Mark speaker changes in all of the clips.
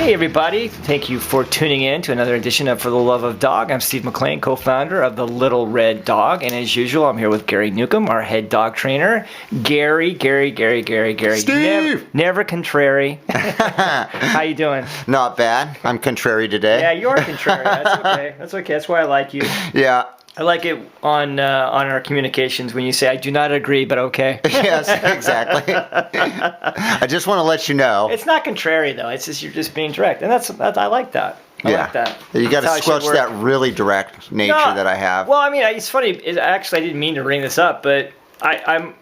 Speaker 1: Hey everybody, thank you for tuning in to another edition of For the Love of Dog. I'm Steve McLean, co-founder of the Little Red Dog, and as usual, I'm here with Gary Newcomb, our head dog trainer. Gary.
Speaker 2: Steve!
Speaker 1: Never contrary. How you doing?
Speaker 2: Not bad. I'm contrary today.
Speaker 1: Yeah, you are contrary. That's okay. That's why I like you.
Speaker 2: Yeah.
Speaker 1: I like it on our communications when you say, I do not agree, but okay.
Speaker 2: Yes, exactly. I just want to let you know.
Speaker 1: It's not contrary, though. It's just you're just being direct. And I like that. I like that.
Speaker 2: You got to squelch that really direct nature that I have.
Speaker 1: Well, I mean, it's funny. Actually, I didn't mean to bring this up, but I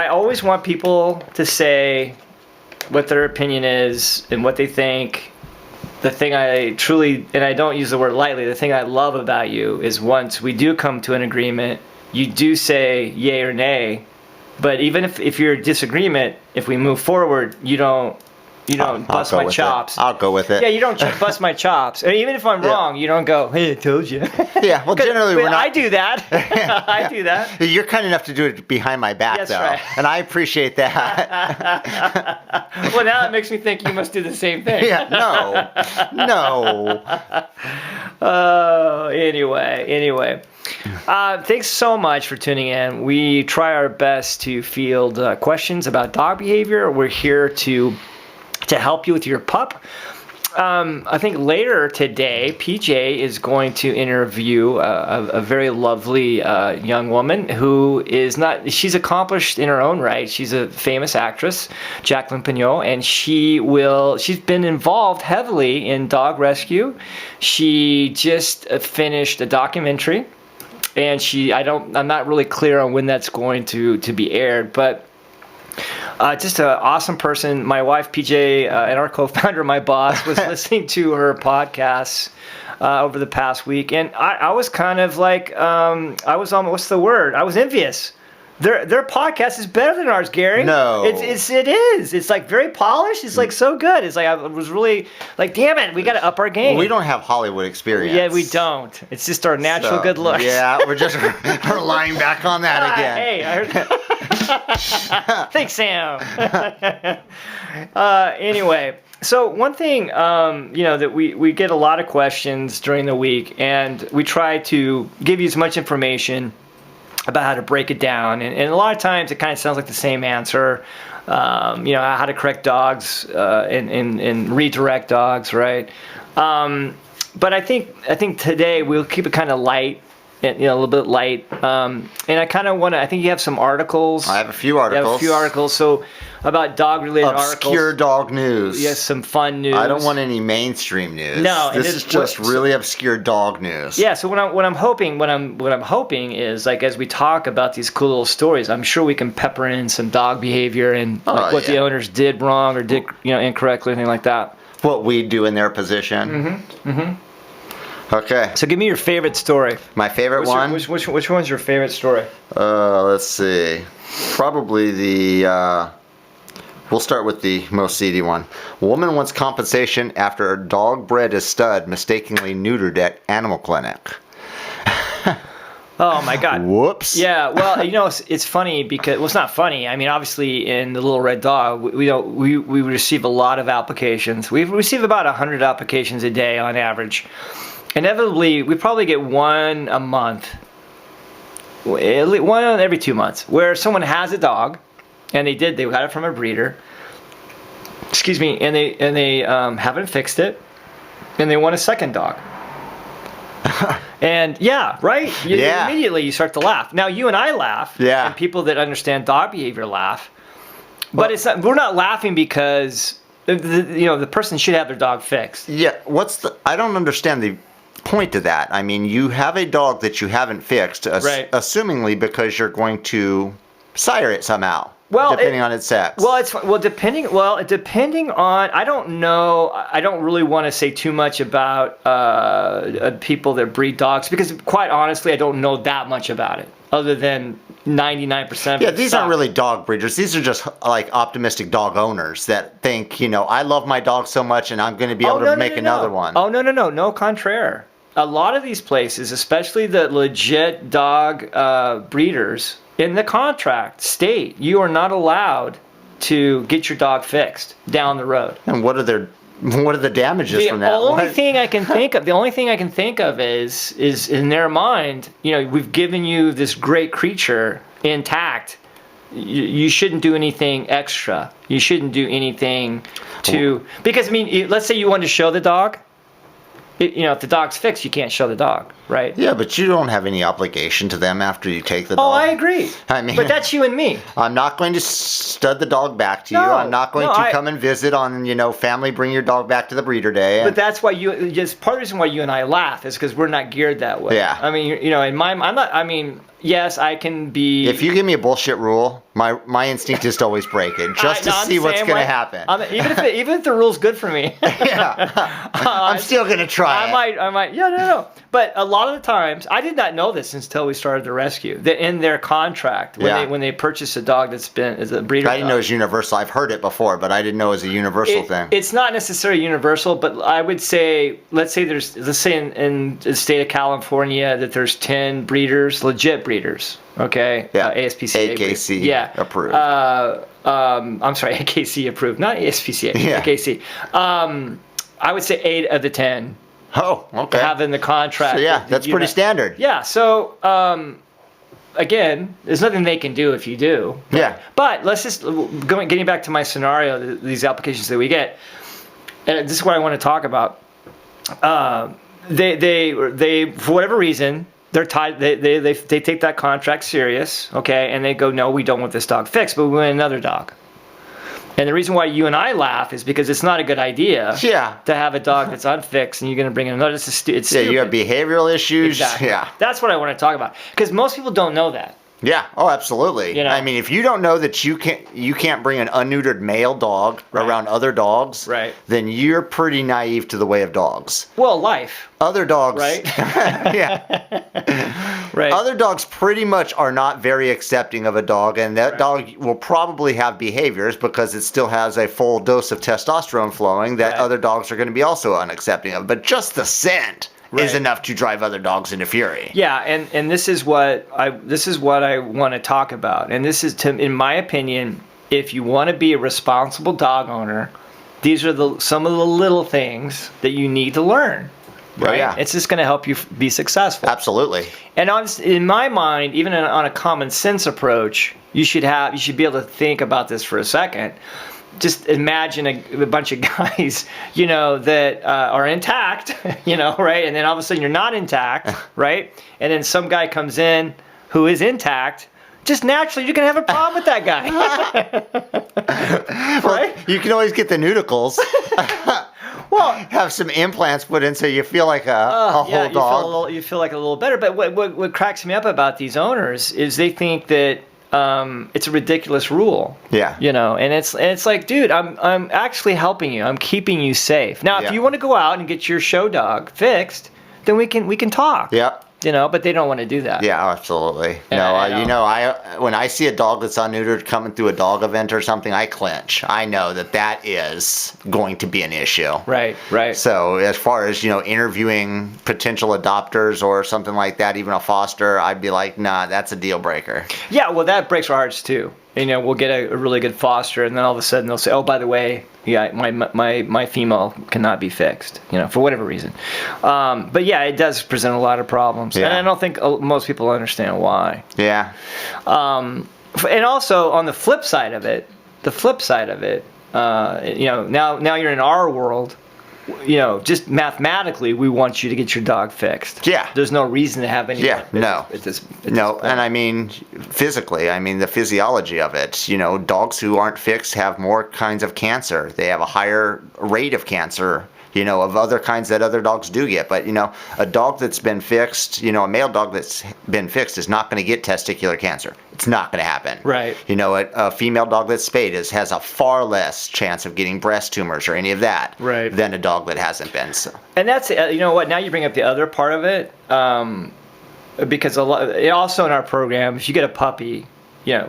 Speaker 1: always want people to say what their opinion is and what they think. The thing I truly, and I don't use the word lightly, the thing I love about you is once we do come to an agreement, you do say yay or nay. But even if you're in disagreement, if we move forward, you don't bust my chops.
Speaker 2: I'll go with it.
Speaker 1: Yeah, you don't bust my chops. And even if I'm wrong, you don't go, hey, I told you.
Speaker 2: Yeah, well, generally we're not.
Speaker 1: I do that. I do that.
Speaker 2: You're kind enough to do it behind my back,
Speaker 1: That's
Speaker 2: though.
Speaker 1: right.
Speaker 2: And I appreciate that.
Speaker 1: Well, now it makes me think you must do the same thing.
Speaker 2: Yeah, no.
Speaker 1: Anyway. Thanks so much for tuning in. We try our best to field questions about dog behavior. We're here to help you with your pup. I think later today, PJ is going to interview a very lovely young woman who she's accomplished in her own right. She's a famous actress, Jacqueline Piñol, and she's been involved heavily in dog rescue. She just finished a documentary, and I'm not really clear on when that's going to be aired, but just an awesome person. My wife, PJ, and our co-founder, my boss, was listening to her podcasts over the past week. And I was kind of like, I was envious. Their podcast is better than ours, Gary.
Speaker 2: No.
Speaker 1: It is. It's like very polished. It's like so good. It's like, I was really like, damn it, we got to up our game.
Speaker 2: Well, we don't have Hollywood experience.
Speaker 1: Yeah, we don't. It's just our natural good looks.
Speaker 2: Yeah, we're just relying back on that again.
Speaker 1: Hey, I heard. Thanks, Sam. Anyway, so one thing, that we get a lot of questions during the week, and we try to give you as much information about how to break it down. And a lot of times it kind of sounds like the same answer, how to correct dogs and redirect dogs, right? But I think today we'll keep it kind of light. A little bit light. And I kind of I think you have some articles.
Speaker 2: I have a few articles.
Speaker 1: So about dog-related articles.
Speaker 2: Obscure dog news.
Speaker 1: Yes, some fun news.
Speaker 2: I don't want any mainstream news.
Speaker 1: No.
Speaker 2: This is just really obscure dog news.
Speaker 1: Yeah, so what I'm hoping is, like, as we talk about these cool little stories, I'm sure we can pepper in some dog behavior and what the owners did wrong or did incorrectly, anything like that.
Speaker 2: What we do in their position. Okay.
Speaker 1: So give me your favorite story.
Speaker 2: My favorite one?
Speaker 1: Which one's your favorite story?
Speaker 2: Let's see. Probably we'll start with the most seedy one. Woman wants compensation after a dog bred as stud mistakenly neutered at animal clinic.
Speaker 1: Oh my God.
Speaker 2: Whoops.
Speaker 1: Yeah, well, it's funny because, it's not funny. I mean, obviously in the Little Red Dog, we receive a lot of applications. We receive about 100 applications a day on average. Inevitably, we probably get one a month, one every 2 months, where someone has a dog, and they got it from a breeder. Excuse me, and they haven't fixed it, and they want a second dog. And yeah, right? Immediately you start to laugh. Now you and I laugh.
Speaker 2: Yeah.
Speaker 1: And people that understand dog behavior laugh, but it's not. We're not laughing because the person should have their dog fixed.
Speaker 2: Yeah. I don't understand the point to that. I mean, you have a dog that you haven't fixed, assumingly because you're going to sire it somehow. Well, depending on its sex.
Speaker 1: Depending on, I don't know. I don't really want to say too much about people that breed dogs because, quite honestly, I don't know that much about it, other than 99%.
Speaker 2: Yeah, these aren't really dog breeders. These are just like optimistic dog owners that think, I love my dog so much, and I'm going to be able to make another one.
Speaker 1: Oh no, contraire. A lot of these places, especially the legit dog breeders. In the contract state, you are not allowed to get your dog fixed down the road.
Speaker 2: And what are their what are the damages
Speaker 1: The
Speaker 2: from that?
Speaker 1: only
Speaker 2: What-
Speaker 1: thing I can think of is in their mind, we've given you this great creature intact. You shouldn't do anything extra. You shouldn't do anything because let's say you want to show the dog. If the dog's fixed, you can't show the dog, right?
Speaker 2: Yeah, but you don't have any obligation to them after you take the dog.
Speaker 1: Oh, I agree.
Speaker 2: I mean,
Speaker 1: but that's you and me.
Speaker 2: I'm not going to stud the dog back to you.
Speaker 1: No,
Speaker 2: I'm not going to come and visit on, family, bring your dog back to the breeder day.
Speaker 1: But that's why just part of the reason why you and I laugh is because we're not geared that way.
Speaker 2: Yeah.
Speaker 1: I mean, in my, I'm not, yes, I can be.
Speaker 2: If you give me a bullshit rule, my instinct is to always break it, just to see what's going to happen.
Speaker 1: Even if the rule's good for me.
Speaker 2: Yeah. I'm still going to try
Speaker 1: I might. Yeah, no. But a lot of the times, I did not know this until we started the rescue. That in their contract, when they purchase a dog that's been as a breeder,
Speaker 2: I didn't know it was universal. I've heard it before, but I didn't know it was a universal thing.
Speaker 1: It's not necessarily universal, but I would say, let's say in the state of California that there's 10 breeders, legit breeders. Okay.
Speaker 2: Yeah.
Speaker 1: ASPCA.
Speaker 2: AKC.
Speaker 1: Yeah.
Speaker 2: Approved.
Speaker 1: I'm sorry, AKC approved, not ASPCA.
Speaker 2: Yeah.
Speaker 1: AKC. I would say 8 of the 10.
Speaker 2: Oh, okay.
Speaker 1: Have in the contract.
Speaker 2: So yeah, that's pretty standard.
Speaker 1: Yeah. So again, there's nothing they can do if you do.
Speaker 2: Yeah.
Speaker 1: But let's just getting back to my scenario. These applications that we get, and this is what I want to talk about. They for whatever reason they're tied. They take that contract serious. Okay, and they go, no, we don't want this dog fixed, but we want another dog. And the reason why you and I laugh is because it's not a good idea to have a dog that's unfixed and you're going to bring in another. It's stupid.
Speaker 2: You have behavioral issues.
Speaker 1: Exactly.
Speaker 2: Yeah.
Speaker 1: That's what I want to talk about. Because most people don't know that.
Speaker 2: Yeah. Oh, absolutely.
Speaker 1: I
Speaker 2: mean, if you don't know that you can't bring an unneutered male dog around other dogs, then you're pretty naive to the way of dogs.
Speaker 1: Well, life.
Speaker 2: Other dogs,
Speaker 1: right?
Speaker 2: Yeah.
Speaker 1: Right.
Speaker 2: Other dogs pretty much are not very accepting of a dog, and that dog will probably have behaviors because it still has a full dose of testosterone flowing that other dogs are going to be also unaccepting of. But just the scent is enough to drive other dogs into fury. Yeah,
Speaker 1: and this is what I want to talk about. And this is, in my opinion, if you want to be a responsible dog owner, these are some of the little things that you need to learn. Right?
Speaker 2: Oh, yeah.
Speaker 1: It's just going to help you be successful.
Speaker 2: Absolutely.
Speaker 1: And in my mind, even on a common sense approach, you should be able to think about this for a second. Just imagine a bunch of guys, that are intact, right? And then all of a sudden you're not intact, right? And then some guy comes in who is intact. Just naturally, you're going to have a problem with that guy.
Speaker 2: Right? Well, you can always get the nudicles. Well, have some implants put in so you feel like a whole dog.
Speaker 1: You feel like a little better. But what cracks me up about these owners is they think that it's a ridiculous rule.
Speaker 2: Yeah.
Speaker 1: And it's like, dude, I'm actually helping you. I'm keeping you safe. Now, if you want to go out and get your show dog fixed, then we can talk.
Speaker 2: Yeah.
Speaker 1: But they don't want to do that.
Speaker 2: Yeah, absolutely. When I see a dog that's unneutered coming through a dog event or something, I clench. I know that is going to be an issue.
Speaker 1: Right.
Speaker 2: So as far as, interviewing potential adopters or something like that, even a foster, I'd be like, nah, that's a deal breaker.
Speaker 1: Yeah, well, that breaks our hearts too. We'll get a really good foster, and then all of a sudden they'll say, oh, by the way, my female cannot be fixed, for whatever reason. But yeah, it does present a lot of problems, and I don't think most people understand why.
Speaker 2: Yeah.
Speaker 1: And also on the flip side of it, now you're in our world. Just mathematically, we want you to get your dog fixed.
Speaker 2: Yeah.
Speaker 1: There's no reason to have any.
Speaker 2: Yeah, no. And I mean, physically, the physiology of it. Dogs who aren't fixed have more kinds of cancer. They have a higher rate of cancer, of other kinds that other dogs do get. But, a dog that's been fixed, a male dog that's been fixed is not going to get testicular cancer. It's not going to happen.
Speaker 1: Right.
Speaker 2: A female dog that's spayed has a far less chance of getting breast tumors or any of that than a dog that hasn't been. So.
Speaker 1: And that's, what, now you bring up the other part of it, because also in our program, if you get a puppy,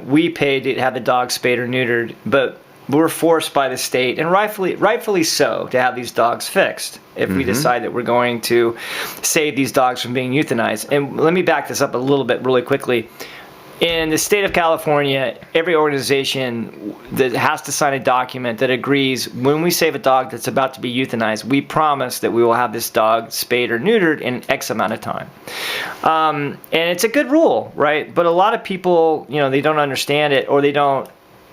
Speaker 1: we pay to have the dog spayed or neutered, but we're forced by the state, and rightfully so, to have these dogs fixed if we decide that we're going to save these dogs from being euthanized. And let me back this up a little bit really quickly. in the state of California, every organization that has to sign a document that agrees when we save a dog that's about to be euthanized, we promise that we will have this dog spayed or neutered in X amount of time. And it's a good rule, right? But a lot of people, they don't understand it, or they don't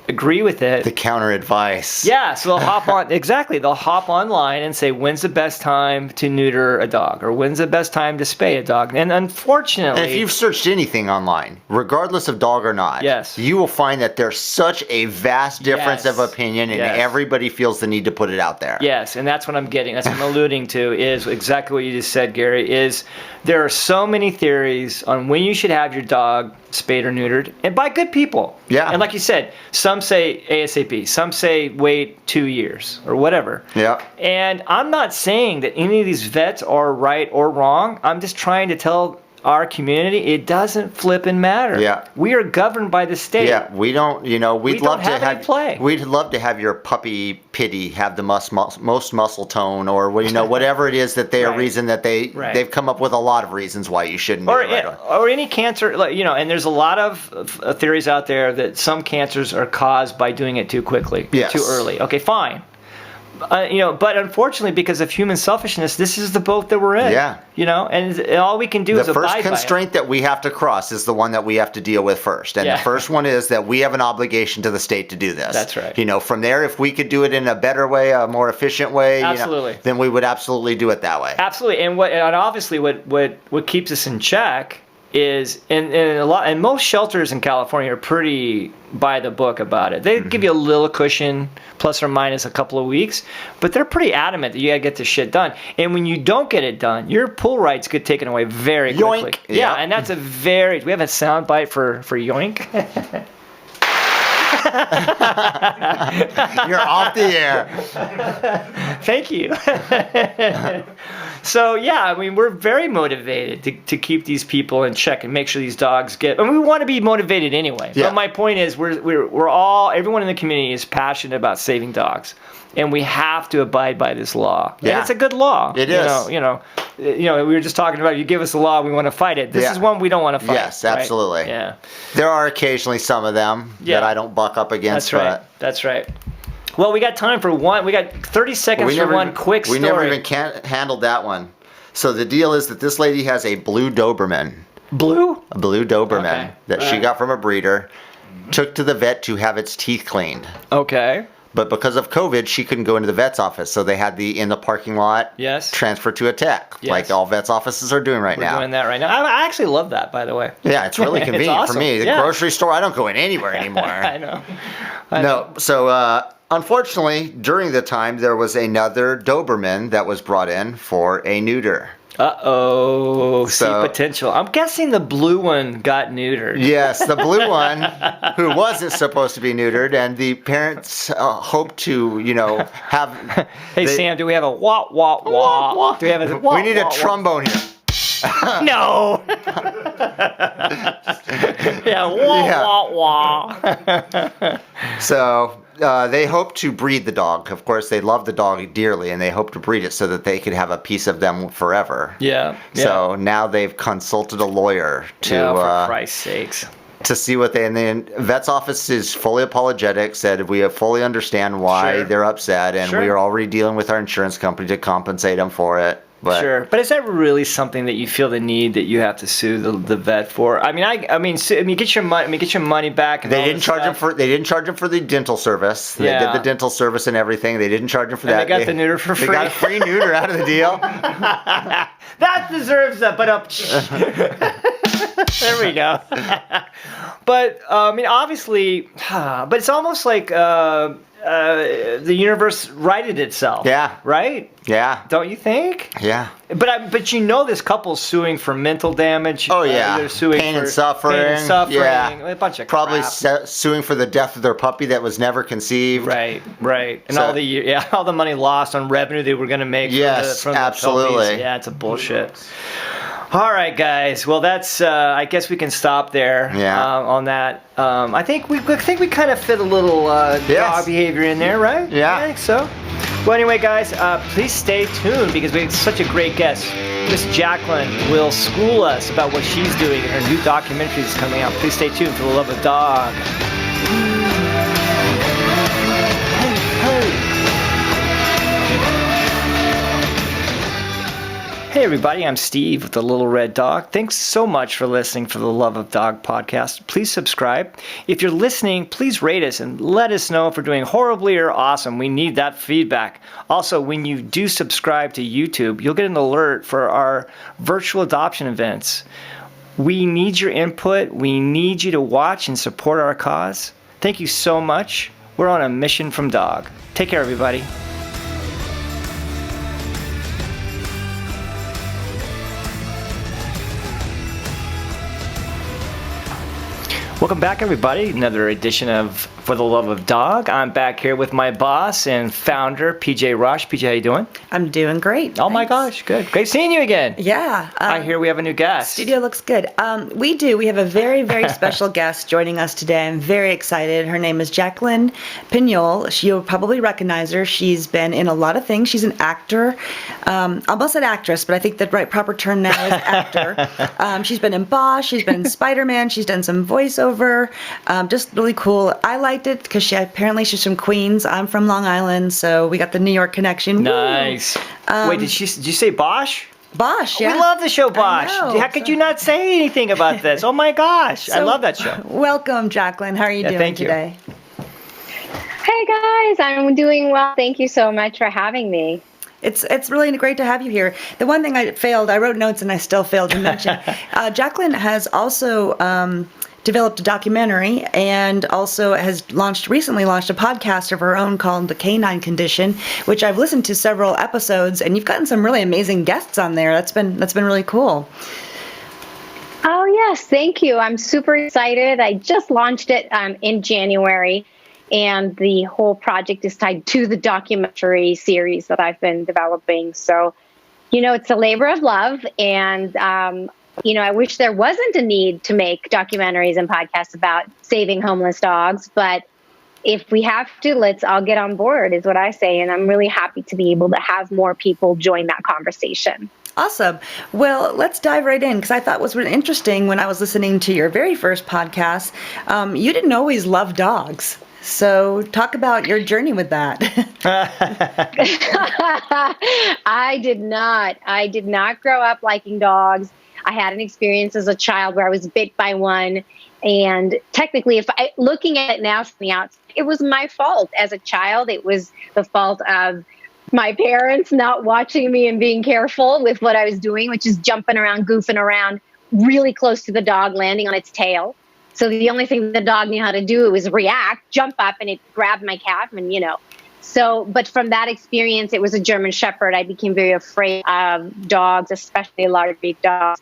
Speaker 1: agree with it.
Speaker 2: The counter advice.
Speaker 1: Yeah, so they'll hop on, exactly, they'll hop online and say, when's the best time to neuter a dog, or when's the best time to spay a dog? And unfortunately...
Speaker 2: And if you've searched anything online, regardless of dog or not,
Speaker 1: yes,
Speaker 2: you will find that there's such a vast difference
Speaker 1: yes,
Speaker 2: of opinion, and
Speaker 1: yes,
Speaker 2: everybody feels the need to put it out there.
Speaker 1: Yes, and that's what I'm getting, that's what I'm alluding to, is exactly what you just said, Gary, is there are so many theories on when you should have your dog spayed or neutered, and by good people.
Speaker 2: Yeah.
Speaker 1: And like you said, some say ASAP, some say wait 2 years or whatever.
Speaker 2: Yeah.
Speaker 1: And I'm not saying that any of these vets are right or wrong. I'm just trying to tell our community it doesn't flip and matter.
Speaker 2: Yeah.
Speaker 1: We are governed by the state.
Speaker 2: Yeah, we don't, we'd love to have
Speaker 1: play.
Speaker 2: We'd love to have your puppy pity have the most muscle tone, or whatever it is that they are reason that they've come up with a lot of reasons why you shouldn't.
Speaker 1: Or any cancer, and there's a lot of theories out there that some cancers are caused by doing it too quickly, too early. Okay, fine. But unfortunately, because of human selfishness, this is the boat that we're in.
Speaker 2: Yeah.
Speaker 1: And all we can do is abide by it.
Speaker 2: The first constraint that we have to cross is the one that we have to deal with first. And the first one is that we have an obligation to the state to do this.
Speaker 1: That's right.
Speaker 2: From there, if we could do it in a better way, a more efficient way,
Speaker 1: absolutely,
Speaker 2: then we would absolutely do it that way.
Speaker 1: Absolutely. And obviously what keeps us in check is, and most shelters in California are pretty by the book about it. They give you a little cushion, plus or minus a couple of weeks, but they're pretty adamant that you gotta get this shit done. And when you don't get it done, your pool rights get taken away very quickly.
Speaker 2: Yoink.
Speaker 1: Yeah, and that's we have a sound bite for yoink.
Speaker 2: You're off the air.
Speaker 1: Thank you. So we're very motivated to keep these people in check and make sure these dogs get. And we want to be motivated anyway. Yeah. But my point is, everyone in the community is passionate about saving dogs, and we have to abide by this law. Yeah. And it's a good law.
Speaker 2: It is.
Speaker 1: We were just talking about, you give us a law, we want to fight it. This is one we don't want to fight.
Speaker 2: Yes, absolutely.
Speaker 1: Right? Yeah.
Speaker 2: There are occasionally some of them that I don't buck up against.
Speaker 1: That's right. Well, we got time for one. We got 30 seconds for one quick story.
Speaker 2: We never even handled that one. So the deal is that this lady has a blue Doberman.
Speaker 1: Blue?
Speaker 2: A blue Doberman that she got from a breeder. Took to the vet to have its teeth cleaned. Okay. But because of COVID, she couldn't go into the vet's office, so they had in the parking lot.
Speaker 1: Yes.
Speaker 2: Transfer to a tech, like all vets' offices are doing right now.
Speaker 1: We're doing that right now. I actually love that, by the way.
Speaker 2: Yeah, it's really convenient
Speaker 1: awesome.
Speaker 2: for me. The grocery store, I don't go in anywhere anymore.
Speaker 1: I know.
Speaker 2: No, so unfortunately, during the time, there was another Doberman that was brought in for a neuter. See potential. I'm guessing the blue one got neutered. Yes, the blue one, who wasn't supposed to be neutered, and the parents hope to, have.
Speaker 1: Hey, Sam, do we have a wah wah wah? Wah. Do we have a wah?
Speaker 2: We need a trombone here.
Speaker 1: No. Wah wah. So.
Speaker 2: They hope to breed the dog. Of course, they love the dog dearly, and they hope to breed it so that they could have a piece of them forever. Yeah. So now they've consulted a lawyer to,
Speaker 1: for Christ's sakes,
Speaker 2: to see what and then vet's office is fully apologetic, said we fully understand why they're upset, and we are already dealing with our insurance company to compensate them for it. But,
Speaker 1: but is that really something that you feel the need that you have to sue the vet for? I mean, get your money back. And
Speaker 2: they didn't charge him for. They didn't charge him for the dental service. They did the dental service and everything. They didn't charge him for that.
Speaker 1: They got the neuter for free.
Speaker 2: They got a free neuter out of the deal.
Speaker 1: That deserves that. But there we go. But obviously, but it's almost like. The universe righted itself. Yeah. Right? Yeah. Don't you think? Yeah. But this couple's suing for mental damage.
Speaker 2: Oh yeah.
Speaker 1: They're suing
Speaker 2: pain and suffering.
Speaker 1: Yeah. A bunch of
Speaker 2: probably
Speaker 1: crap.
Speaker 2: Suing for the death of their puppy that was never conceived.
Speaker 1: Right. And all the money lost on revenue they were going to make. From
Speaker 2: absolutely.
Speaker 1: The puppies. Yeah, it's a bullshit. All right, guys. Well, that's. I guess we can stop there. On that. I think we kind of fit a little dog behavior in there, right?
Speaker 2: Yeah.
Speaker 1: I think so. Well, anyway, guys, please stay tuned because we have such a great guest. Miss Jacqueline will school us about what she's doing in her new documentary that's coming out. Please stay tuned for the love of dog. Hey everybody, I'm Steve with the Little Red Dog. Thanks so much for listening for the Love of Dog podcast. Please subscribe. If you're listening, please rate us and let us know if we're doing horribly or awesome. We need that feedback. Also, when you do subscribe to YouTube, you'll get an alert for our virtual adoption events. We need your input. We need you to watch and support our cause. Thank you so much. We're on a mission from Dog. Take care, everybody. Welcome back, everybody. Another edition of For the Love of Dog. I'm back here with my boss and founder, PJ Rush. PJ, how you doing?
Speaker 3: I'm doing great.
Speaker 1: Oh my gosh, good. Great seeing you again.
Speaker 3: Yeah.
Speaker 1: I hear we have a new guest.
Speaker 3: Studio looks good. We do. We have a very, very special guest joining us today. I'm very excited. Her name is Jacqueline Piñol. You'll probably recognize her. She's been in a lot of things. She's an actor. Almost said actress, but I think the proper term now is actor. She's been in Bosch. She's been in Spider-Man. She's done some voiceover. Just really cool. I liked it because she's from Queens. I'm from Long Island, so we got the New York connection.
Speaker 1: Nice. Wait, did you say Bosch?
Speaker 3: Bosch, yeah.
Speaker 1: We love the show Bosch. How could you not say anything about this? Oh my gosh, I love that show.
Speaker 3: Welcome, Jacqueline. How are you doing today?
Speaker 4: Hey guys, I'm doing well. Thank you so much for having me.
Speaker 3: It's really great to have you here. The one thing I wrote notes and I still failed to mention, Jacqueline has also developed a documentary and also has recently launched a podcast of her own called The Canine Condition, which I've listened to several episodes, and you've gotten some really amazing guests on there. That's been really cool.
Speaker 4: Oh yes, thank you. I'm super excited. I just launched it in January, and the whole project is tied to the documentary series that I've been developing. So, it's a labor of love, and I wish there wasn't a need to make documentaries and podcasts about saving homeless dogs, but if we have to, let's all get on board is what I say. And I'm really happy to be able to have more people join that conversation.
Speaker 3: Awesome. Well, let's dive right in because I thought was really interesting when I was listening to your very first podcast. You didn't always love dogs. So talk about your journey with that.
Speaker 4: I did not grow up liking dogs. I had an experience as a child where I was bit by one. And technically, looking at it now from the outside, it was my fault as a child. It was the fault of my parents not watching me and being careful with what I was doing, which is jumping around, goofing around really close to the dog, landing on its tail. So the only thing the dog knew how to do was react, jump up, and it grabbed my calf. And, but from that experience, it was a German Shepherd. I became very afraid of dogs, especially large big dogs.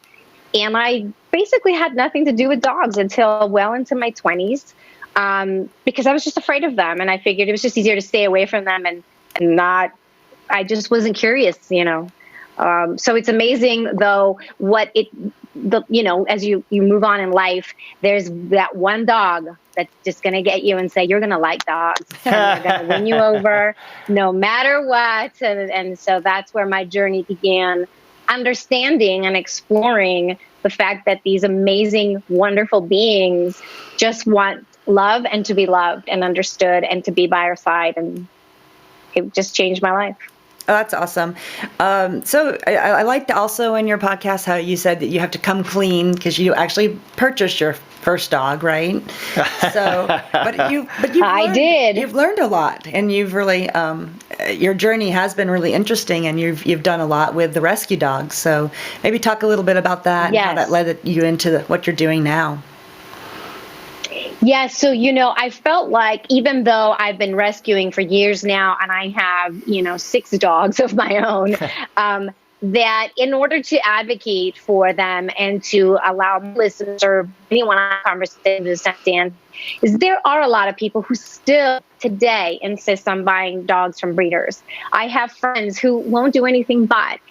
Speaker 4: And I basically had nothing to do with dogs until well into my 20s because I was just afraid of them. And I figured it was just easier to stay away from them and I just wasn't curious, So it's amazing, though, as you move on in life, there's that one dog that's just going to get you and say, you're going to like dogs. And they're going to win you over no matter what. And so that's where my journey began. Understanding and exploring the fact that these amazing, wonderful beings just want love and to be loved and understood and to be by our side. And it just changed my life.
Speaker 3: Oh, that's awesome. So I liked also in your podcast how you said that you have to come clean because you actually purchased your first dog, right? So, but you've learned a lot, and you've really your journey has been really interesting, and you've done a lot with the rescue dogs. So maybe talk a little bit about that and how that led you into what you're doing now.
Speaker 4: Yeah, so, I felt like even though I've been rescuing for years now and I have, 6 dogs of my own, that in order to advocate for them and to allow listeners or anyone on conversation to understand, is there are a lot of people who still today insist on buying dogs from breeders. I have friends who won't do anything but.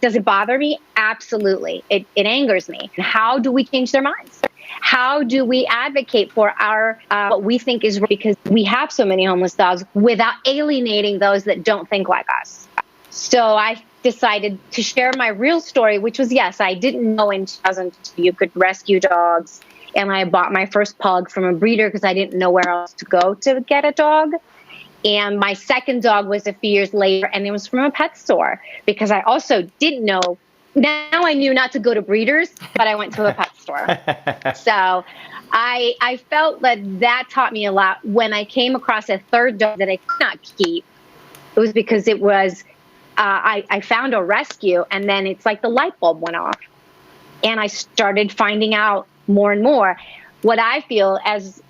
Speaker 4: Does it bother me? Absolutely. It angers me. How do we change their minds? how do we advocate for our what we think is right, because we have so many homeless dogs, without alienating those that don't think like us. So I decided to share my real story, which was, yes, I didn't know in 2002 you could rescue dogs. And I bought my first pug from a breeder because I didn't know where else to go to get a dog. And my second dog was a few years later, and it was from a pet store, because I also didn't know. Now I knew not to go to breeders, but I went to a pet store. So I felt that taught me a lot. When I came across a third dog that I could not keep, it was because it was, I found a rescue, and then it's like the light bulb went off. And I started finding out more and more. What I feel as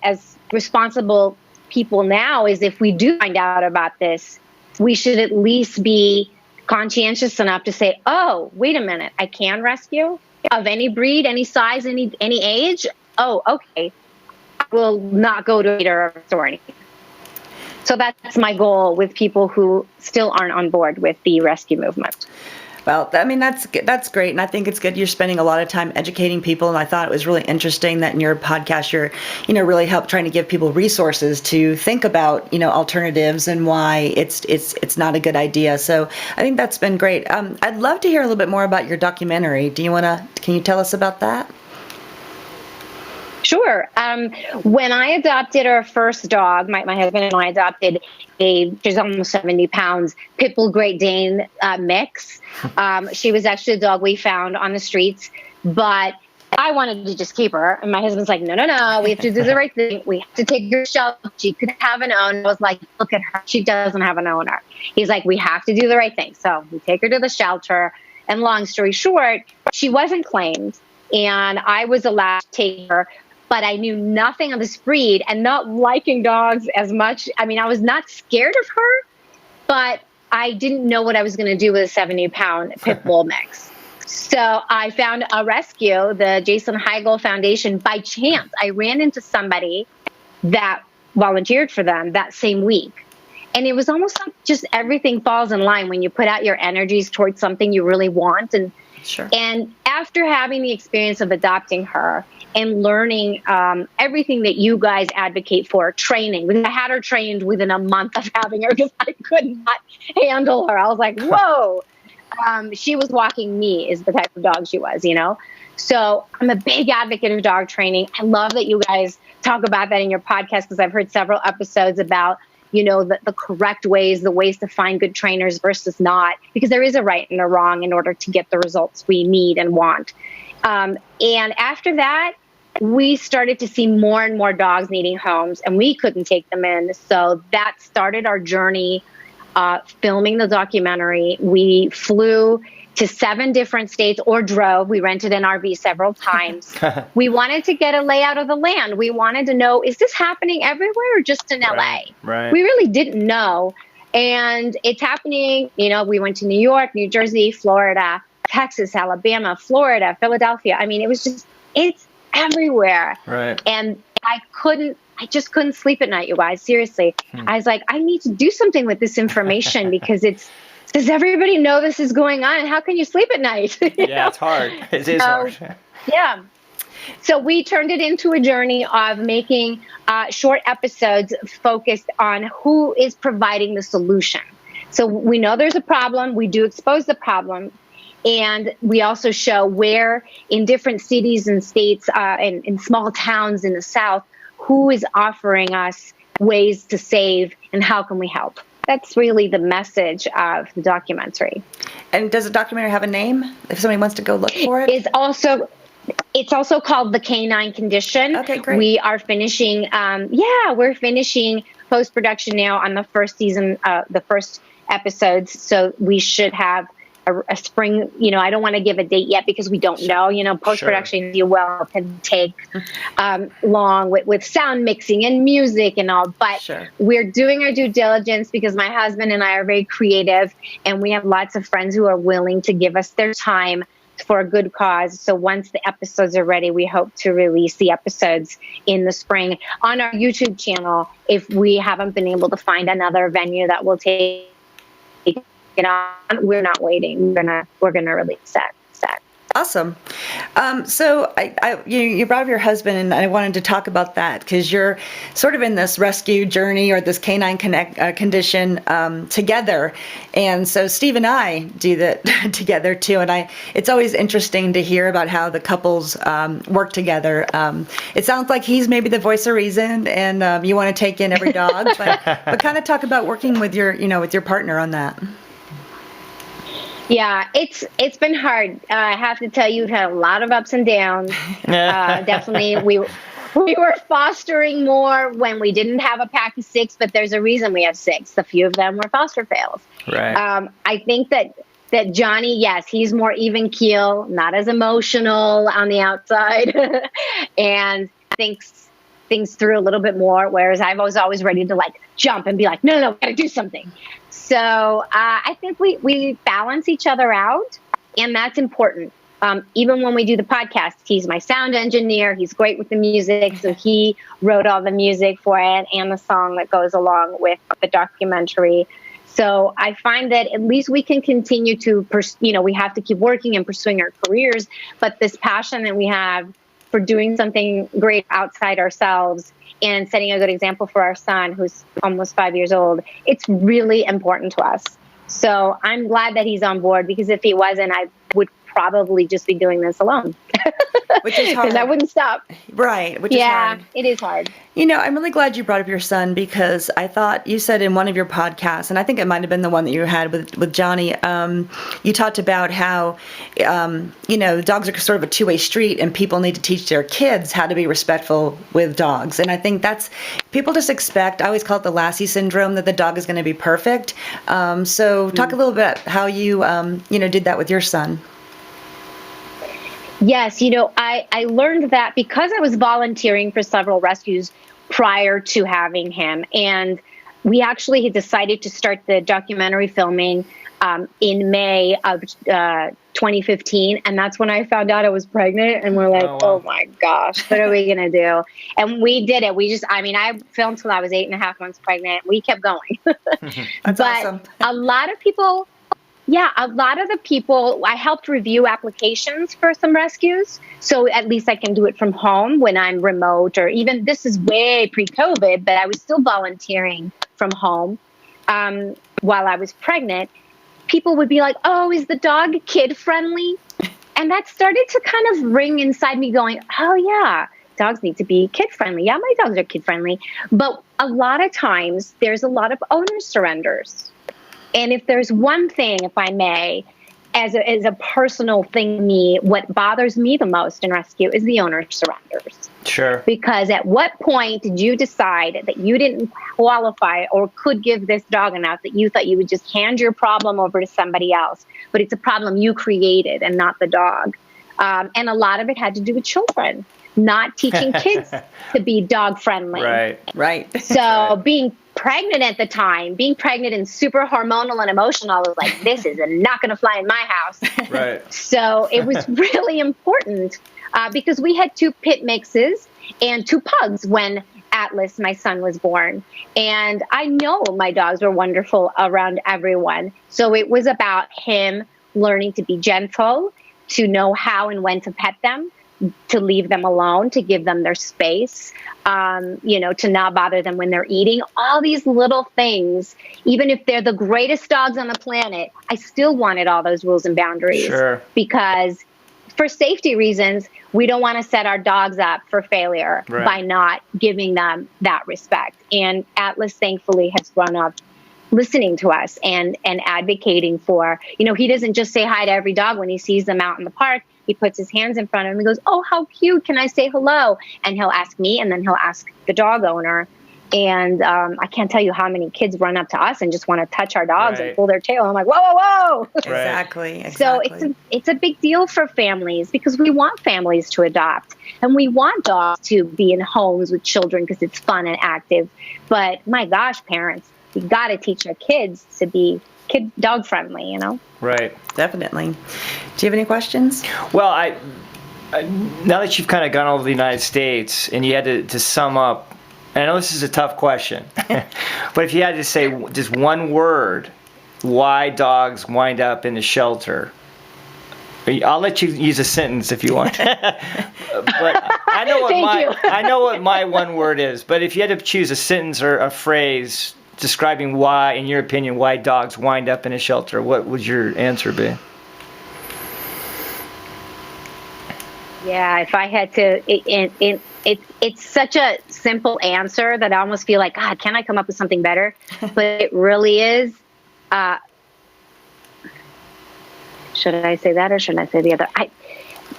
Speaker 4: responsible people now is, if we do find out about this, we should at least be conscientious enough to say, oh, wait a minute, I can rescue of any breed, any size, any age. Oh, okay. I will not go to a breeder or anything. So that's my goal with people who still aren't on board with the rescue movement.
Speaker 3: Well, I mean, that's great. And I think it's good you're spending a lot of time educating people. And I thought it was really interesting that in your podcast, you're, really trying to give people resources to think about, alternatives and why it's not a good idea. So I think that's been great. I'd love to hear a little bit more about your documentary. Can you tell us about that?
Speaker 4: Sure. When I adopted our first dog, my husband and I adopted she's almost 70 pounds, Pit Bull Great Dane mix. She was actually a dog we found on the streets, but I wanted to just keep her. And my husband's like, no, we have to do the right thing. We have to take her to shelter. She could have an owner. I was like, look at her. She doesn't have an owner. He's like, we have to do the right thing. So we take her to the shelter. And long story short, she wasn't claimed, and I was allowed to take her. But I knew nothing of this breed, and not liking dogs as much. I mean, I was not scared of her, but I didn't know what I was going to do with a 70-pound pit bull mix. So I found a rescue, the Jason Heigl Foundation, by chance. I ran into somebody that volunteered for them that same week. And it was almost like just everything falls in line when you put out your energies towards something you really want. And
Speaker 3: Sure.
Speaker 4: And after having the experience of adopting her and learning everything that you guys advocate for, training. I had her trained within a month of having her because I could not handle her. I was like, whoa. She was walking me is the type of dog she was, So I'm a big advocate of dog training. I love that you guys talk about that in your podcast, because I've heard several episodes about, the correct ways, the ways to find good trainers versus not, because there is a right and a wrong in order to get the results we need and want. And after that, we started to see more and more dogs needing homes, and we couldn't take them in. So that started our journey, filming the documentary. We flew to 7 different states, or drove. We rented an RV several times. We wanted to get a layout of the land. We wanted to know, is this happening everywhere or just in LA?
Speaker 1: Right.
Speaker 4: We really didn't know. And it's happening, we went to New York, New Jersey, Florida, Texas, Alabama, Florida, Philadelphia. I mean, it's everywhere.
Speaker 1: Right.
Speaker 4: And I just couldn't sleep at night, you guys. Seriously. I was like, I need to do something with this information, because does everybody know this is going on? And how can you sleep at night?
Speaker 1: Yeah, it's hard. It is hard.
Speaker 4: Yeah. So we turned it into a journey of making short episodes focused on who is providing the solution. So we know there's a problem. We do expose the problem. And we also show where in different cities and states and in small towns in the South, who is offering us ways to save and how can we help. That's really the message of the documentary.
Speaker 3: And does the documentary have a name if somebody wants to go look for it?
Speaker 4: It's also called The Canine Condition.
Speaker 3: Okay, great.
Speaker 4: We are finishing, we're finishing post-production now on the first season, the first episodes. So we should have a spring, I don't want to give a date yet because we don't know, post-production, can take long with sound mixing and music and all, but we're doing our due diligence because my husband and I are very creative, and we have lots of friends who are willing to give us their time for a good cause. So once the episodes are ready, we hope to release the episodes in the spring on our YouTube channel. If we haven't been able to find another venue that will take it on, we're not waiting. We're gonna release that.
Speaker 3: Awesome. So you brought up your husband, and I wanted to talk about that because you're sort of in this rescue journey or this canine condition together. And so Steve and I do that together too. And it's always interesting to hear about how the couples work together. It sounds like he's maybe the voice of reason, and you want to take in every dog, but kind of talk about working with your partner on that.
Speaker 4: Yeah, it's been hard. I have to tell you, we've had a lot of ups and downs. Definitely, we were fostering more when we didn't have a pack of 6, but there's a reason we have 6. A few of them were foster fails.
Speaker 1: Right.
Speaker 4: I think that Johnny, yes, he's more even keel, not as emotional on the outside, and thinks things through a little bit more. Whereas I was always ready to like jump and be like, no, gotta do something. So I think we balance each other out, and that's important. Even when we do the podcast, he's my sound engineer. He's great with the music, so he wrote all the music for it and the song that goes along with the documentary. So I find that at least we can continue to, we have to keep working and pursuing our careers, but this passion that we have for doing something great outside ourselves and setting a good example for our son, who's almost 5 years old, it's really important to us. So I'm glad that he's on board, because if he wasn't, I would probably just be doing this alone.
Speaker 3: Which is hard.
Speaker 4: Because I wouldn't stop.
Speaker 3: Right, which is hard.
Speaker 4: Yeah, it is hard.
Speaker 3: I'm really glad you brought up your son, because I thought you said in one of your podcasts, and I think it might have been the one that you had with Johnny, you talked about how, dogs are sort of a two-way street, and people need to teach their kids how to be respectful with dogs. And I think people just expect, I always call it the Lassie syndrome, that the dog is going to be perfect. So talk a little bit how you, did that with your son.
Speaker 4: Yes, I learned that because I was volunteering for several rescues prior to having him. And we actually had decided to start the documentary filming in May of 2015. And that's when I found out I was pregnant. And we're like, oh my gosh, what are we going to do? And we did it. I filmed till I was 8.5 months pregnant. We kept going.
Speaker 3: That's awesome.
Speaker 4: A lot of people... Yeah, a lot of the people, I helped review applications for some rescues. So at least I can do it from home when I'm remote, or even this is way pre-COVID, but I was still volunteering from home while I was pregnant. People would be like, oh, is the dog kid friendly? And that started to kind of ring inside me going, oh yeah, dogs need to be kid friendly. Yeah, my dogs are kid friendly. But a lot of times there's a lot of owner surrenders. And if there's one thing, if I may, as a personal thing to me, what bothers me the most in rescue is the owner surrenders.
Speaker 1: Sure.
Speaker 4: Because at what point did you decide that you didn't qualify or could give this dog enough that you thought you would just hand your problem over to somebody else? But it's a problem you created and not the dog. And a lot of it had to do with children, not teaching kids to be dog friendly.
Speaker 3: Right.
Speaker 4: So being pregnant at the time, being pregnant and super hormonal and emotional, was like, this is not going to fly in my house.
Speaker 1: Right.
Speaker 4: So it was really important because we had 2 pit mixes and 2 pugs when Atlas, my son, was born. And I know my dogs were wonderful around everyone. So it was about him learning to be gentle, to know how and when to pet them, to leave them alone, to give them their space, to not bother them when they're eating. All these little things, even if they're the greatest dogs on the planet, I still wanted all those rules and boundaries.
Speaker 1: Sure.
Speaker 4: Because for safety reasons, we don't want to set our dogs up for failure by not giving them that respect. And Atlas, thankfully, has grown up listening to us and advocating for, he doesn't just say hi to every dog when he sees them out in the park. He puts his hands in front of him and goes, oh, how cute. Can I say hello? And he'll ask me, and then he'll ask the dog owner. And I can't tell you how many kids run up to us and just want to touch our dogs and pull their tail. I'm like, whoa, whoa, whoa.
Speaker 3: Exactly.
Speaker 4: So it's a big deal for families, because we want families to adopt. And we want dogs to be in homes with children because it's fun and active. But my gosh, parents, we got to teach our kids to be dog friendly,
Speaker 1: Right.
Speaker 3: Definitely. Do you have any questions?
Speaker 1: Well, I now that you've kind of gone over the United States and you had to sum up, and I know this is a tough question, but if you had to say just one word, why dogs wind up in the shelter, I'll let you use a sentence if you want. But I know what
Speaker 4: Thank you.
Speaker 1: I know what my one word is. But if you had to choose a sentence or a phrase describing why, in your opinion, why dogs wind up in a shelter, what would your answer be?
Speaker 4: Yeah, if I had to, it's such a simple answer that I almost feel like, God, can I come up with something better? But it really is. Should I say that or should I say the other?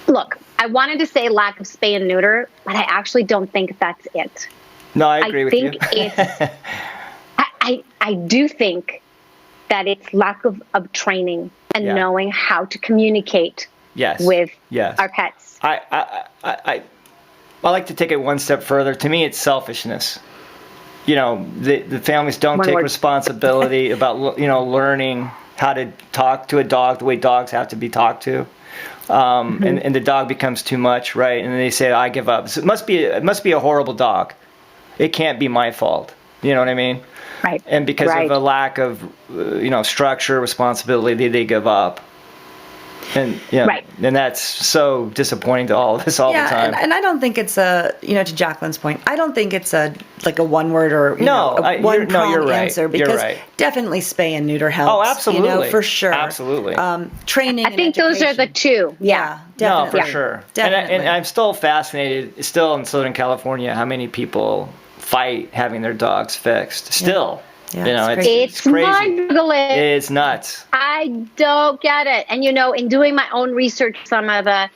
Speaker 4: Look, I wanted to say lack of spay and neuter, but I actually don't think that's it.
Speaker 1: No, I agree with you.
Speaker 4: It's, I do think that it's lack of training and knowing how to communicate with our pets.
Speaker 1: I like to take it one step further. To me, it's selfishness. The families don't take responsibility about learning how to talk to a dog the way dogs have to be talked to, and the dog becomes too much, right? And then they say, "I give up." So it must be a horrible dog. It can't be my fault. You know what I mean?
Speaker 4: Right.
Speaker 1: And because of a lack of structure, responsibility, they give up. And and that's so disappointing to all of us all the time.
Speaker 3: And I don't think it's to Jacqueline's point, I don't think it's a one word or one prong answer, because definitely spay and neuter helps.
Speaker 1: Oh, absolutely,
Speaker 3: for sure,
Speaker 1: absolutely.
Speaker 3: Training.
Speaker 4: I think those are the two.
Speaker 3: Yeah, definitely.
Speaker 1: No, for sure.
Speaker 3: Definitely.
Speaker 1: And I'm still fascinated, still in Southern California, how many people fight having their dogs fixed. Still.
Speaker 3: Yeah,
Speaker 4: it's
Speaker 1: crazy.
Speaker 4: mind-boggling.
Speaker 1: It's nuts.
Speaker 4: I don't get it. And, in doing my own research, some of the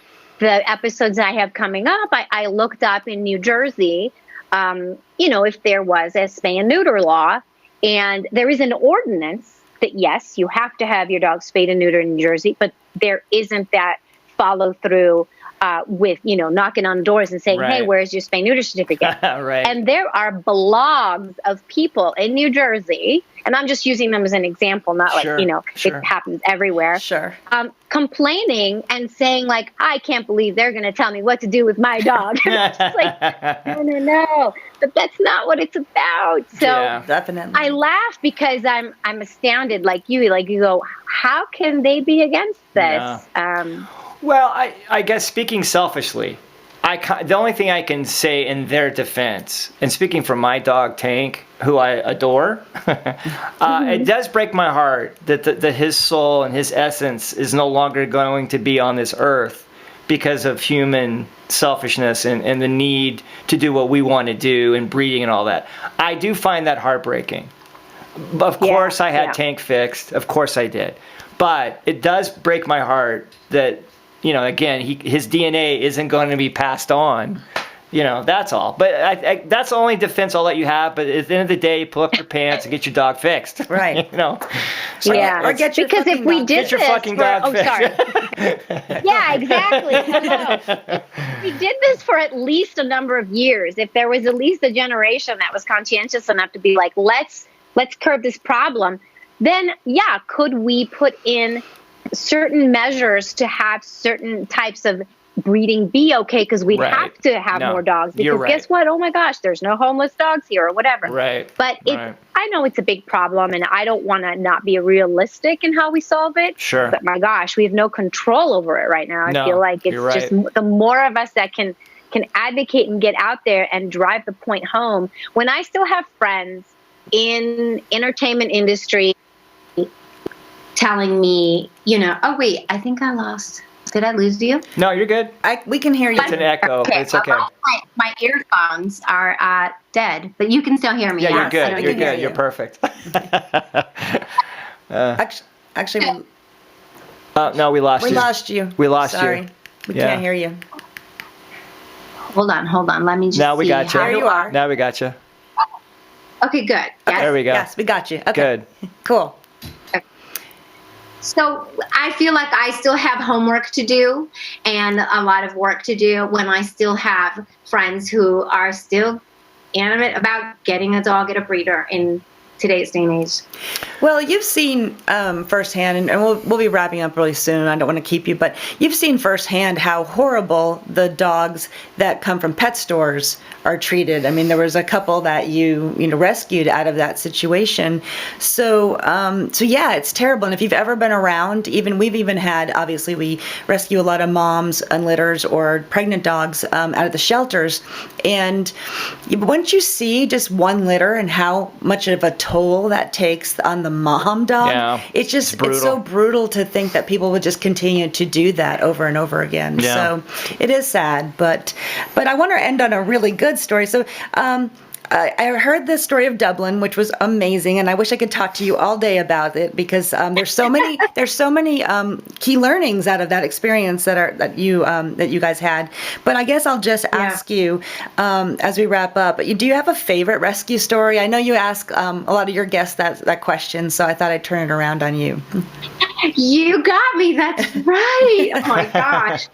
Speaker 4: episodes I have coming up, I looked up in New Jersey, if there was a spay and neuter law. And there is an ordinance that, yes, you have to have your dog spayed and neutered in New Jersey, but there isn't that follow through with, knocking on doors and saying, hey, where's your spay neuter certificate?
Speaker 1: Right.
Speaker 4: And there are blogs of people in New Jersey, and I'm just using them as an example, not it happens everywhere.
Speaker 3: Sure.
Speaker 4: Complaining and saying I can't believe they're going to tell me what to do with my dog. It's just no. But that's not what it's about. So
Speaker 3: definitely.
Speaker 4: I laugh because I'm astounded like you go, how can they be against this?
Speaker 1: Yeah. Well, I guess speaking selfishly, the only thing I can say in their defense, and speaking for my dog Tank, who I adore, it does break my heart that his soul and his essence is no longer going to be on this earth because of human selfishness and the need to do what we want to do and breeding and all that. I do find that heartbreaking. Of course I had Tank fixed. Of course I did. But it does break my heart that again, his DNA isn't going to be passed on. That's all. But that's the only defense I'll let you have. But at the end of the day, pull up your pants and get your dog fixed.
Speaker 3: Right.
Speaker 1: So
Speaker 4: or get your because if we did
Speaker 1: your fucking dog fixed.
Speaker 4: Sorry. Yeah, exactly. No. We did this for at least a number of years. If there was at least a generation that was conscientious enough to be like, let's curb this problem, then could we put in certain measures to have certain types of breeding be okay, because we have to have more dogs, because guess what? Oh my gosh, there's no homeless dogs here or whatever.
Speaker 1: Right.
Speaker 4: But I know it's a big problem, and I don't want to not be realistic in how we solve it.
Speaker 1: Sure.
Speaker 4: But my gosh, we have no control over it right now. I feel like it's just the more of us that can advocate and get out there and drive the point home. When I still have friends in entertainment industry telling me, oh wait, I think I lost. Did I lose you?
Speaker 1: No, you're good.
Speaker 3: We can hear you.
Speaker 1: It's an echo.
Speaker 4: Okay.
Speaker 1: It's okay.
Speaker 4: My earphones are dead, but you can still hear me.
Speaker 1: Yeah, you're good. You're good. You're perfect.
Speaker 3: Actually,
Speaker 1: no, we lost you.
Speaker 3: We lost you.
Speaker 1: We lost
Speaker 3: Sorry.
Speaker 1: you.
Speaker 3: We can't hear you.
Speaker 4: Hold on. Let me just
Speaker 1: now we got you.
Speaker 3: There you are.
Speaker 1: Now we got you.
Speaker 4: Okay, good. Yes.
Speaker 1: There we go.
Speaker 3: Yes, we got you. Okay.
Speaker 1: Good.
Speaker 3: Cool.
Speaker 4: So I feel like I still have homework to do and a lot of work to do when I still have friends who are still animate about getting a dog at a breeder in today's day and age.
Speaker 3: Well, you've seen firsthand, and we'll be wrapping up really soon. I don't want to keep you, but you've seen firsthand how horrible the dogs that come from pet stores are treated. I mean, there was a couple that you rescued out of that situation. So yeah, it's terrible. And if you've ever been around, we've even had, obviously, we rescue a lot of moms and litters or pregnant dogs out of the shelters. And once you see just one litter and how much of a toll that takes on the mom dog, it's so brutal to think that people would just continue to do that over and over again.
Speaker 1: Yeah.
Speaker 3: So it is sad, but I want to end on a really good story. So I heard the story of Dublin, which was amazing, and I wish I could talk to you all day about it because there's so many key learnings out of that experience that you guys had. But I guess I'll just ask you as we wrap up. Do you have a favorite rescue story? I know you ask a lot of your guests that question, so I thought I'd turn it around on you.
Speaker 4: You got me. That's right. Oh my gosh.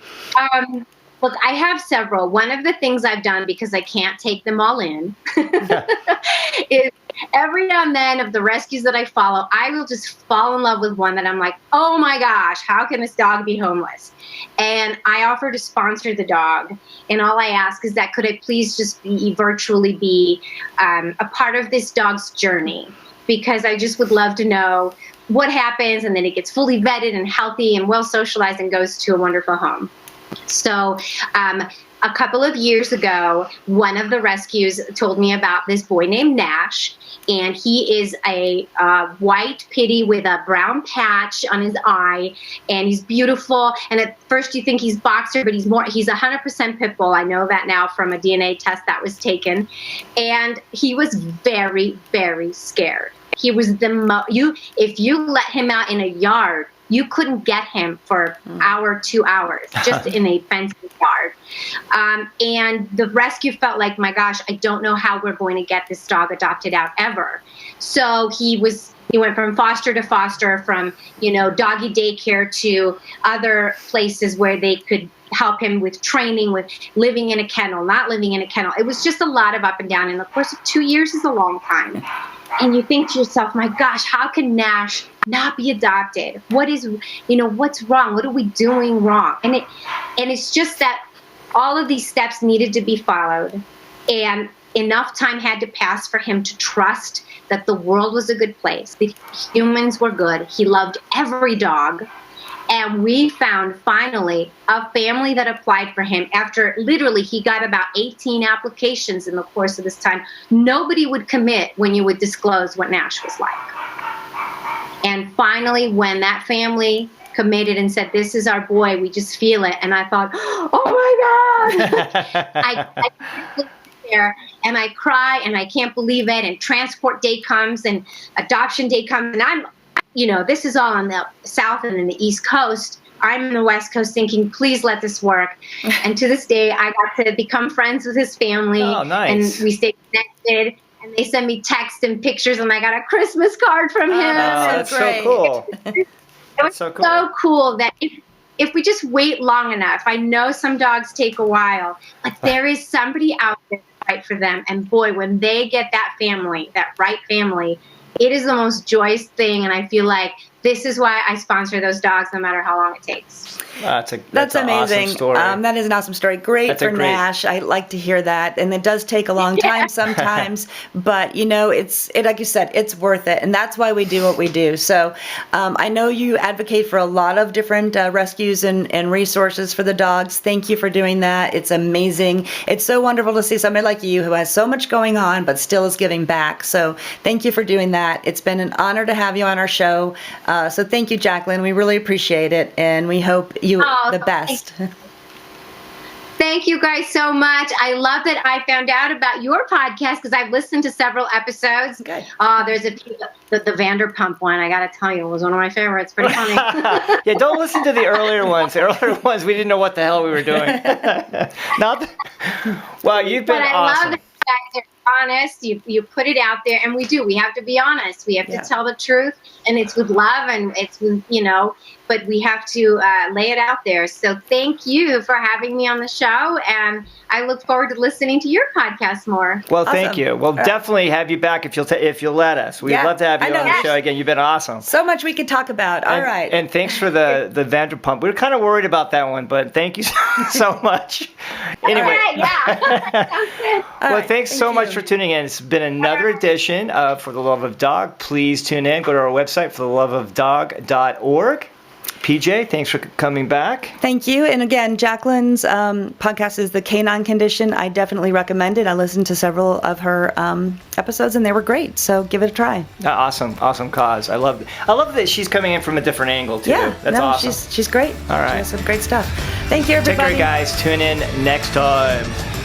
Speaker 4: Look, I have several. One of the things I've done, because I can't take them all in, is every now and then of the rescues that I follow, I will just fall in love with one that I'm like, oh my gosh, how can this dog be homeless? And I offer to sponsor the dog. And all I ask is that could I please just virtually be a part of this dog's journey? Because I just would love to know what happens, and then it gets fully vetted and healthy and well socialized and goes to a wonderful home. So a couple of years ago, one of the rescues told me about this boy named Nash, and he is a white pitty with a brown patch on his eye, and he's beautiful. And at first you think he's boxer, but he's 100% pit bull. I know that now from a DNA test that was taken. And he was very, very scared. He was if you let him out in a yard, you couldn't get him for an hour, 2 hours, just in a fenced yard. And the rescue felt like, my gosh, I don't know how we're going to get this dog adopted out ever. So he went from foster to foster, from, doggy daycare to other places where they could help him with training, with living in a kennel, not living in a kennel. It was just a lot of up and down. And the course of 2 years is a long time. And you think to yourself, my gosh, how can Nash not be adopted? What's wrong? What are we doing wrong? And it's just that all of these steps needed to be followed, and enough time had to pass for him to trust that the world was a good place, that humans were good. He loved every dog. And we found finally a family that applied for him after literally he got about 18 applications in the course of this time. Nobody would commit when you would disclose what Nash was like. And finally, when that family committed and said, this is our boy, we just feel it. And I thought, oh my God. I sit there and I cry and I can't believe it. And transport day comes and adoption day comes. And I'm, this is all on the South and in the East Coast. I'm in the West Coast thinking, please let this work. And to this day, I got to become friends with his family.
Speaker 1: Oh, nice.
Speaker 4: And we stayed connected. And they send me texts and pictures, and I got a Christmas card from him.
Speaker 1: That's so cool.
Speaker 4: It was so cool that if we just wait long enough, I know some dogs take a while, but there is somebody out there to fight for them. And boy, when they get that family, that right family, it is the most joyous thing, and I feel like this is why I sponsor those dogs no matter how long it takes.
Speaker 1: That's
Speaker 3: amazing.
Speaker 1: Awesome story.
Speaker 3: That is an awesome story. Great for Nash. I like to hear that, and it does take a long time sometimes, but it's like you said, it's worth it, and that's why we do what we do. So I know you advocate for a lot of different rescues and resources for the dogs. Thank you for doing that. It's amazing. It's so wonderful to see somebody like you who has so much going on but still is giving back. So thank you for doing that. It's been an honor to have you on our show. So thank you, Jacqueline. We really appreciate it, and we hope you the best.
Speaker 4: Thank you guys so much. I love that I found out about your podcast because I've listened to several episodes.
Speaker 3: Good.
Speaker 4: There's a few, the Vanderpump one, I got to tell you, was one of my favorites. Pretty funny.
Speaker 1: Yeah, don't listen to the earlier ones. The earlier ones, we didn't know what the hell we were doing. Well, you've been awesome.
Speaker 4: Love that you guys honest. You put it out there, and we do. We have to be honest. We have to tell the truth, and it's with love, and it's with, but we have to lay it out there. So thank you for having me on the show, and I look forward to listening to your podcast more.
Speaker 1: Well, thank you. We'll definitely have you back if you'll let us. We'd love to have you on the show again. You've been awesome.
Speaker 3: So much we could talk about. All right.
Speaker 1: And thanks for the Vanderpump. We were kind of worried about that one, but thank you so much. Anyway.
Speaker 4: All right, yeah. Sounds good.
Speaker 1: Well, thanks so much for tuning in. It's been another edition of For the Love of Dog. Please tune in. Go to our website, fortheloveofdog.org. PJ, thanks for coming back.
Speaker 3: Thank you. And again, Jacqueline's podcast is the Canine Condition. I definitely recommend it. I listened to several of her episodes, and they were great. So give it a try.
Speaker 1: Awesome cause. I love that she's coming in from a different angle too.
Speaker 3: Yeah,
Speaker 1: that's awesome.
Speaker 3: She's great.
Speaker 1: All right,
Speaker 3: she has some great stuff. Thank you, everybody.
Speaker 1: Take care, guys. Tune in next time.